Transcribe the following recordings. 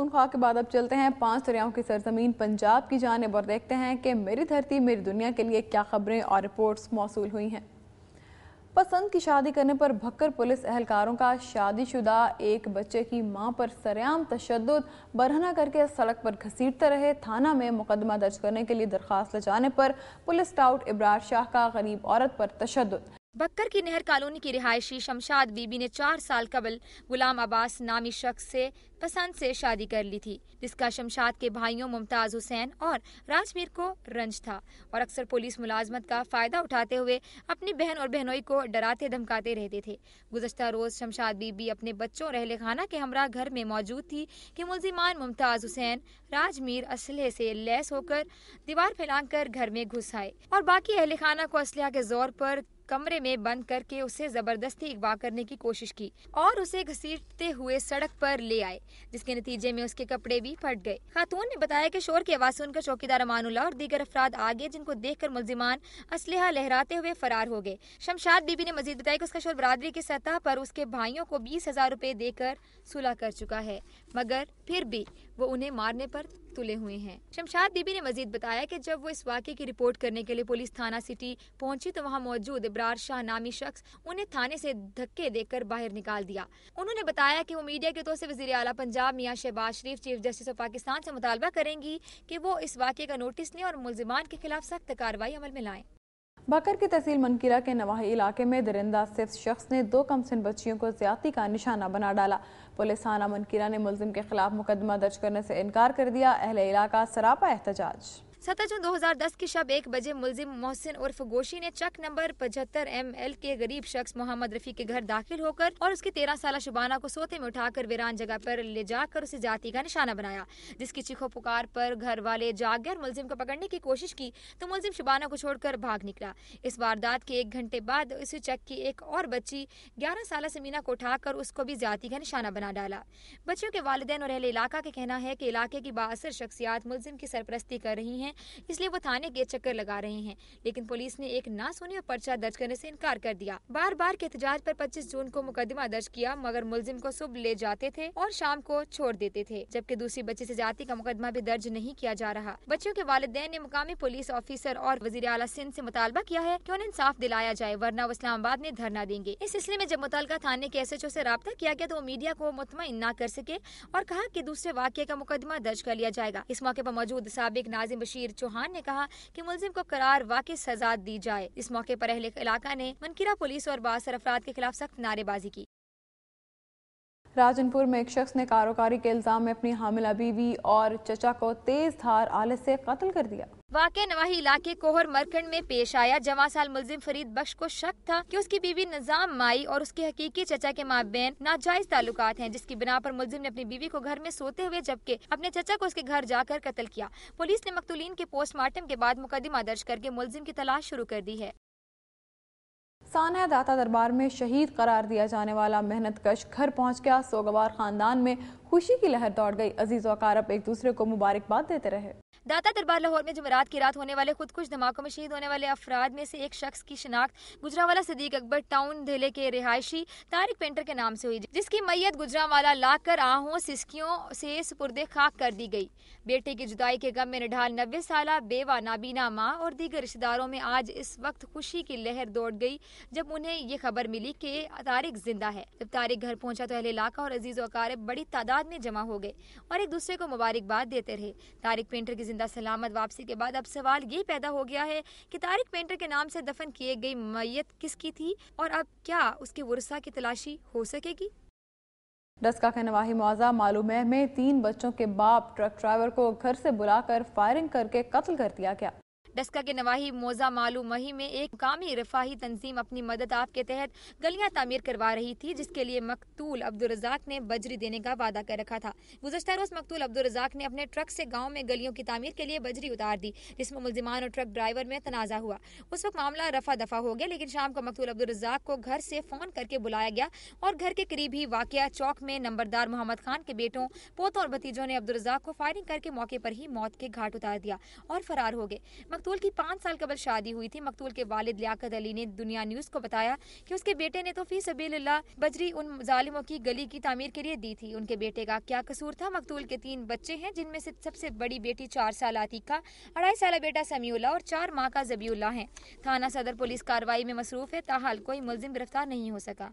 پختونخوا کے بعد اب چلتے ہیں 5 دریاؤں کی سرزمین پنجاب کی جانب اور دیکھتے ہیں کہ میری دھرتی میری دنیا کے لیے کیا خبریں اور رپورٹس موصول ہوئی ہیں۔ پسند کی شادی کرنے پر بھکر پولیس اہلکاروں کا شادی شدہ ایک بچے کی ماں پر سرعام تشدد برہنہ کر کے سڑک پر گھسیٹتے رہے۔ تھانہ میں مقدمہ درج کرنے کے لیے درخواست لے جانے پر پولیس سکاؤٹ ابرار شاہ کا غریب عورت پر تشدد۔ بکر کی نہر کالونی کی رہائشی شمشاد بی بی نے 4 سال قبل غلام عباس نامی شخص سے پسند سے شادی کر لی تھی، جس کا شمشاد کے بھائیوں ممتاز حسین اور راجمیر کو رنج تھا اور اکثر پولیس ملازمت کا فائدہ اٹھاتے ہوئے اپنی بہن اور بہنوئی کو ڈراتے دھمکاتے رہتے تھے۔ گزشتہ روز شمشاد بی بی اپنے بچوں اور اہل خانہ کے ہمراہ گھر میں موجود تھی کہ ملزمان ممتاز حسین راجمیر اسلحے سے لیس ہو کر دیوار پھیلا کر گھر میں گھس آئے اور باقی اہل خانہ کو اسلحہ کے زور پر کمرے میں بند کر کے اسے زبردستی اغوا کرنے کی کوشش کی اور اسے گھسیٹتے ہوئے سڑک پر لے آئے، جس کے نتیجے میں اس کے کپڑے بھی پھٹ گئے۔ خاتون نے بتایا کہ شور کی آواز سے ان کا چوکیدار امان اللہ اور دیگر افراد آگے، جن کو دیکھ کر ملزمان اسلحہ لہراتے ہوئے فرار ہو گئے۔ شمشاد بی بی نے مزید بتایا کہ اس کا شوہر برادری کی سطح پر اس کے بھائیوں کو 20,000 روپے دے کر صلح کر چکا ہے، مگر پھر بھی وہ انہیں مارنے پر تلے ہوئے ہیں۔ شمشاد بی بی نے مزید بتایا کہ جب وہ اس واقعے کی رپورٹ کرنے کے لیے پولیس تھانہ سٹی پہنچی تو وہاں موجود ابرار شاہ نامی شخص انہیں تھانے سے دھکے دے کر باہر نکال دیا۔ انہوں نے بتایا کہ وہ میڈیا کے طور سے وزیر اعلیٰ پنجاب میاں شہباز شریف چیف جسٹس آف پاکستان سے مطالبہ کریں گی کہ وہ اس واقعے کا نوٹس لیں اور ملزمان کے خلاف سخت کارروائی عمل میں لائیں۔ بکر کی تحصیل منکیرہ کے نواحی علاقے میں درندہ صفت شخص نے 2 کمسن بچیوں کو زیادتی کا نشانہ بنا ڈالا۔ پولیس تھانہ منکیرہ نے ملزم کے خلاف مقدمہ درج کرنے سے انکار کر دیا۔ اہل علاقہ سراپا احتجاج۔ 7 جون 2010 کی شب 1 بجے ملزم محسن عرف گوشی نے چک نمبر 75 ML کے غریب شخص محمد رفیع کے گھر داخل ہو کر اور اس کی 13 سالہ شبانہ کو سوتے میں اٹھا کر ویران جگہ پر لے جا کر اسے جاتی کا نشانہ بنایا، جس کی چیخو پکار پر گھر والے جاگ گئے اور ملزم کو پکڑنے کی کوشش کی تو ملزم شبانہ کو چھوڑ کر بھاگ نکلا۔ اس واردات کے 1 گھنٹے بعد اسی چک کی ایک اور بچی 11 سالہ سمینا کو اٹھا کر اس کو بھی زیادتی کا نشانہ بنا ڈالا۔ بچیوں کے والدین اور اہل علاقہ کا کہنا ہے کہ علاقے کی بااثر شخصیات ملزم کی سرپرستی کر رہی ہیں، اس لیے وہ تھانے کے چکر لگا رہے ہیں، لیکن پولیس نے ایک نہ سنی اور پرچہ درج کرنے سے انکار کر دیا۔ بار بار کے احتجاج پر 25 جون کو مقدمہ درج کیا، مگر ملزم کو صبح لے جاتے تھے اور شام کو چھوڑ دیتے تھے، جبکہ دوسری بچی سے زیادتی کا مقدمہ بھی درج نہیں کیا جا رہا۔ بچیوں کے والدین نے مقامی پولیس آفیسر اور وزیر اعلیٰ سندھ سے مطالبہ کیا ہے کہ انہیں انصاف دلایا جائے، ورنہ وہ اسلام آباد میں دھرنا دیں گے۔ اس سلسلے میں جب متعلقہ تھانے کے SHO سے رابطہ کیا گیا تو وہ میڈیا کو مطمئن نہ کر سکے اور کہا کہ دوسرے واقعے کا مقدمہ درج کر لیا جائے گا۔ اس موقع پر موجود سابق ناظم بشیر چوہان نے کہا کہ ملزم کو قرار واقعی سزا دی جائے۔ اس موقع پر اہل علاقہ نے منکیرہ پولیس اور بااثر افراد کے خلاف سخت نعرے بازی کی۔ راجن پور میں ایک شخص نے کاروکاری کے الزام میں اپنی حاملہ بیوی اور چچا کو تیز دھار آلے سے قتل کر دیا۔ واقعہ نواحی علاقے کوہر مرکنڈ میں پیش آیا۔ جواں سال ملزم فرید بخش کو شک تھا کہ اس کی بیوی نظام مائی اور اس کے حقیقی چچا کے مابین ناجائز تعلقات ہیں، جس کی بنا پر ملزم نے اپنی بیوی کو گھر میں سوتے ہوئے جبکہ اپنے چچا کو اس کے گھر جا کر قتل کیا۔ پولیس نے مقتولین کے پوسٹ مارٹم کے بعد مقدمہ درج کر کے ملزم کی تلاش شروع کر دی ہے۔ سانحہ داتا دربار میں شہید قرار دیا جانے والا محنت کش گھر پہنچ گیا۔ سوگوار خاندان میں خوشی کی لہر دوڑ گئی۔ عزیز و اقارب ایک دوسرے کو مبارکباد دیتے رہے۔ داتا دربار لاہور میں جمعرات کی رات ہونے والے خودکش دھماکوں میں شہید ہونے والے افراد میں سے ایک شخص کی شناخت گجرانوالہ صدیق اکبر ٹاؤن دھیلے کے رہائشی طارق پینٹر کے نام سے ہوئی، جس کی میت گجرانوالہ لا کر آہوں سسکیوں سے سپرد خاک کر دی گئی۔ بیٹے کی جدائی کے غم میں نڈھال 90 سالہ بیوہ نابینا ماں اور دیگر رشتہ داروں میں آج اس وقت خوشی کی لہر دوڑ گئی جب انہیں یہ خبر ملی کہ طارق زندہ ہے۔ جب طارق گھر پہنچا تو اہل علاقہ اور عزیز و اقارب بڑی تعداد میں جمع ہو گئے اور ایک دوسرے کو مبارکباد دیتے رہے۔ طارق پینٹر کی زندہ سلامت واپسی کے بعد اب سوال یہ پیدا ہو گیا ہے کہ طارق پینٹر کے نام سے دفن کیے گئی میت کس کی تھی اور اب کیا اس کے ورثاء کی تلاشی ہو سکے گی؟ ڈسکا کے نواحی معاوضہ معلومہ میں 3 بچوں کے باپ ٹرک ڈرائیور کو گھر سے بلا کر فائرنگ کر کے قتل کر دیا گیا۔ ڈسکا کے نواحی موزہ معلوم مہی میں ایک مقامی رفاہی تنظیم اپنی مدد آپ کے تحت گلیاں تعمیر کروا رہی تھی، جس کے لیے مقتول عبدالرزاق نے بجری دینے کا وعدہ کر رکھا تھا۔ گزشتہ روز مقتول عبدالرزاق نے اپنے ٹرک سے گاؤں میں گلیوں کی تعمیر کے لیے بجری اتار دی، جس میں ملزمان اور ٹرک ڈرائیور میں تنازع ہوا۔ اس وقت معاملہ رفع دفع ہو گیا، لیکن شام کو مقتول عبدالرزاق کو گھر سے فون کر کے بلایا گیا اور گھر کے قریب ہی واقعہ چوک میں نمبردار محمد خان کے بیٹوں، پوتوں اور بھتیجوں نے عبدالرزاق کو فائرنگ کر کے موقع پر ہی موت کے گھاٹ اتار دیا اور فرار ہو گئے۔ مقتول کی 5 سال قبل شادی ہوئی تھی۔ مقتول کے والد لیاقت علی نے دنیا نیوز کو بتایا کہ اس کے بیٹے نے تو فی سبیل اللہ بجری ان ظالموں کی گلی کی تعمیر کے لیے دی تھی۔ ان کے بیٹے کا کیا قصور تھا؟ مقتول کے 3 بچے ہیں، جن میں سے سب سے بڑی بیٹی 4 سالہ عتیقہ، 2.5 سالہ بیٹا سمیع اللہ اور 4 ماہ کا ذبیح اللہ ہیں۔ تھانہ صدر پولیس کارروائی میں مصروف ہے، تاحال کوئی ملزم گرفتار نہیں ہو سکا۔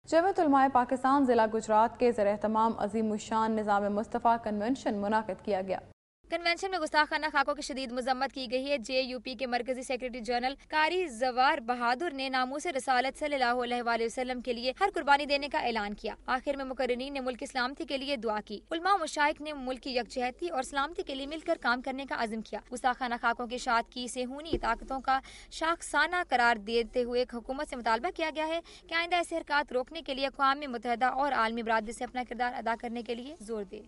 جامعۃ علماء پاکستان ضلع گجرات کے زیر اہتمام عظیم الشان نظام مصطفیٰ کنونشن منعقد کیا گیا۔ کنونشن میں گستاخانہ خاکوں کی شدید مذمت کی گئی ہے۔ JUP کے مرکزی سیکرٹری جنرل قاری زوار بہادر نے ناموس رسالت صلی اللہ علیہ وآلہ وسلم کے لیے ہر قربانی دینے کا اعلان کیا۔ آخر میں مقررین نے ملک کی سلامتی کے لیے دعا کی۔ علماء و مشائخ نے ملک کی یکجہتی اور سلامتی کے لیے مل کر کام کرنے کا عزم کیا۔ گستاخانہ خاکوں کی اشاعت کی صہیونی طاقتوں کا شاخسانہ قرار دیتے ہوئے حکومت سے مطالبہ کیا گیا ہے کہ آئندہ ایسے حرکات روکنے کے لیے اقوام متحدہ اور عالمی برادری سے اپنا کردار ادا کرنے کے لیے زور دے۔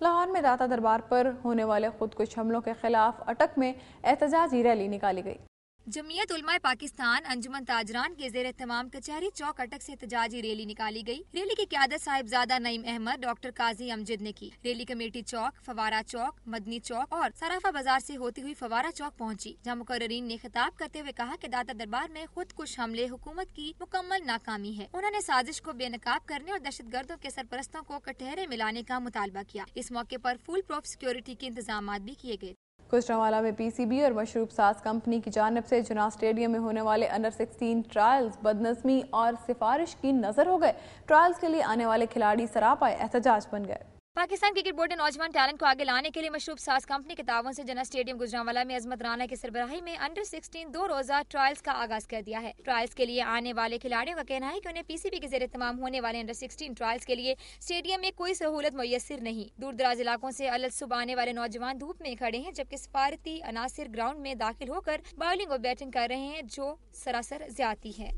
لاہور میں داتا دربار پر ہونے والے خودکش حملوں کے خلاف اٹک میں احتجاجی ریلی نکالی گئی۔ جمعیت علماء پاکستان انجمن تاجران کے زیر اہتمام کچہری چوک اٹک سے احتجاجی ریلی نکالی گئی۔ ریلی کی قیادت صاحبزادہ نعیم احمد، ڈاکٹر قاضی امجد نے کی۔ ریلی کمیٹی چوک، فوارہ چوک، مدنی چوک اور صرافہ بازار سے ہوتی ہوئی فوارہ چوک پہنچی، جہاں مقررین نے خطاب کرتے ہوئے کہا کہ داتا دربار میں خودکش حملے حکومت کی مکمل ناکامی ہے۔ انہوں نے سازش کو بے نقاب کرنے اور دہشت گردوں کے سرپرستوں کو کٹہرے ملانے کا مطالبہ کیا۔ اس موقع پر فول پروف سیکورٹی کے انتظامات بھی کیے گئے۔ گوجرانوالہ میں PCB اور مشروب ساز کمپنی کی جانب سے جناح اسٹیڈیم میں ہونے والے انڈر 16 ٹرائلز بدنظمی اور سفارش کی نظر ہو گئے۔ ٹرائلز کے لیے آنے والے کھلاڑی سراپا احتجاج بن گئے۔ پاکستان کرکٹ بورڈ نے نوجوان ٹیلنٹ کو آگے لانے کے لیے مشروب ساز کمپنی کے تعاون سے جناح اسٹیڈیم گوجرانوالہ میں عظمت رانا کی سربراہی میں انڈر 16 2 روزہ ٹرائلز کا آغاز کر دیا ہے۔ ٹرائلز کے لیے آنے والے کھلاڑیوں کا کہنا ہے کہ انہیں PCB کے زیر اہتمام ہونے والے انڈر 16 ٹرائلز کے لیے اسٹیڈیم میں کوئی سہولت میسر نہیں۔ دور دراز علاقوں سے الصبح آنے والے نوجوان دھوپ میں کھڑے ہیں، جبکہ سفارتی عناصر گراؤنڈ میں داخل ہو کر باؤلنگ اور بیٹنگ کر رہے ہیں، جو سراسر زیادتی ہے۔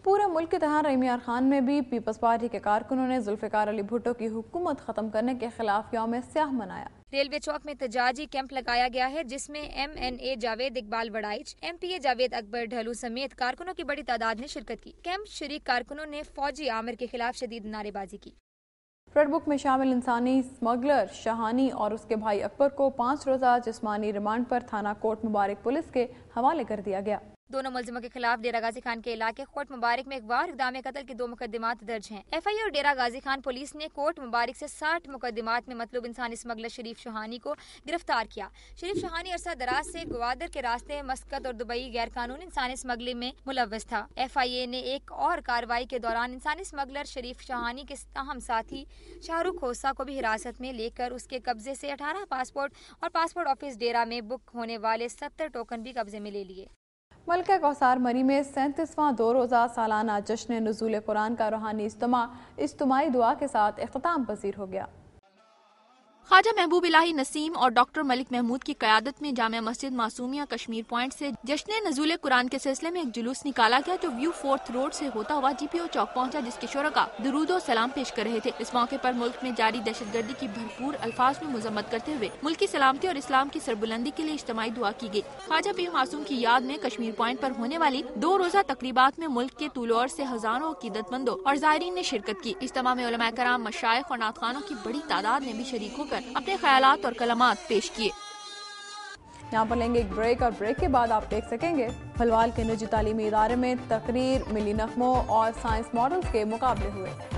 پورے ملک کی طرح رحیم یار خان میں بھی پیپلز پارٹی کے کارکنوں نے ذوالفقار علی بھٹو کی حکومت ختم کرنے کے خلاف یوم سیاہ منایا۔ ریلوے چوک میں احتجاجی کیمپ لگایا گیا ہے، جس میں MNA جاوید اقبال وڑائچ، MPA جاوید اکبر ڈھلو سمیت کارکنوں کی بڑی تعداد نے شرکت کی۔ کیمپ شریک کارکنوں نے فوجی عامر کے خلاف شدید نعرے بازی کی۔ ریڈ بک میں شامل انسانی اسمگلر شہانی اور اس کے بھائی اکبر کو 5 روزہ جسمانی ریمانڈ پر تھانہ کوٹ مبارک پولیس کے حوالے کر دیا گیا۔ دونوں ملزموں کے خلاف ڈیرہ غازی خان کے علاقے کوٹ مبارک میں اغوا اور اقدام قتل کے 2 مقدمات درج ہیں۔ FI اور ڈیرہ غازی خان پولیس نے کوٹ مبارک سے 60 مقدمات میں مطلوب انسانی اسمگلر شریف شہانی کو گرفتار کیا۔ شریف شہانی عرصہ دراز سے گوادر کے راستے مسقط اور دبئی غیر قانونی انسانی اسمگلنگ میں ملوث تھا۔ FIA نے ایک اور کارروائی کے دوران انسانی اسمگلر شریف شہانی کے تاہم ساتھی شاہ رخ کھوسہ کو بھی حراست میں لے کر اس کے قبضے سے 18 پاسپورٹ اور پاسپورٹ آفس ڈیرہ میں بک ہونے والے 70 ٹوکن بھی قبضے میں لے لیے۔ ملکہ کوثر مری میں 37واں 2 روزہ سالانہ جشن نزول قرآن کا روحانی اجتماع اجتماعی دعا کے ساتھ اختتام پذیر ہو گیا۔ خواجہ محبوب الہی نسیم اور ڈاکٹر ملک محمود کی قیادت میں جامع مسجد معصومیہ کشمیر پوائنٹ سے جشن نزول قرآن کے سلسلے میں ایک جلوس نکالا گیا، جو ویو 4 روڈ سے ہوتا ہوا GPO چوک پہنچا، جس کے شرکاء درود و سلام پیش کر رہے تھے۔ اس موقع پر ملک میں جاری دہشت گردی کی بھرپور الفاظ میں مذمت کرتے ہوئے ملک کی سلامتی اور اسلام کی سربلندی کے لیے اجتماعی دعا کی گئی۔ خواجہ پیر معصوم کی یاد میں کشمیر پوائنٹ پر ہونے والی 2 روزہ تقریبات میں ملک کے طول و عرض سے ہزاروں عقیدت مندوں اور زائرین نے شرکت کی۔ اجتماع میں علماء کرام، مشائخ اور نعت خوانوں کی بڑی تعداد نے بھی شریک ہو کر اپنے خیالات اور کلمات پیش کیے۔ یہاں پر لیں گے ایک بریک، اور بریک کے بعد آپ دیکھ سکیں گے پھلوال کے نجی تعلیمی ادارے میں تقریر، ملی نغموں اور سائنس ماڈلز کے مقابلے ہوئے۔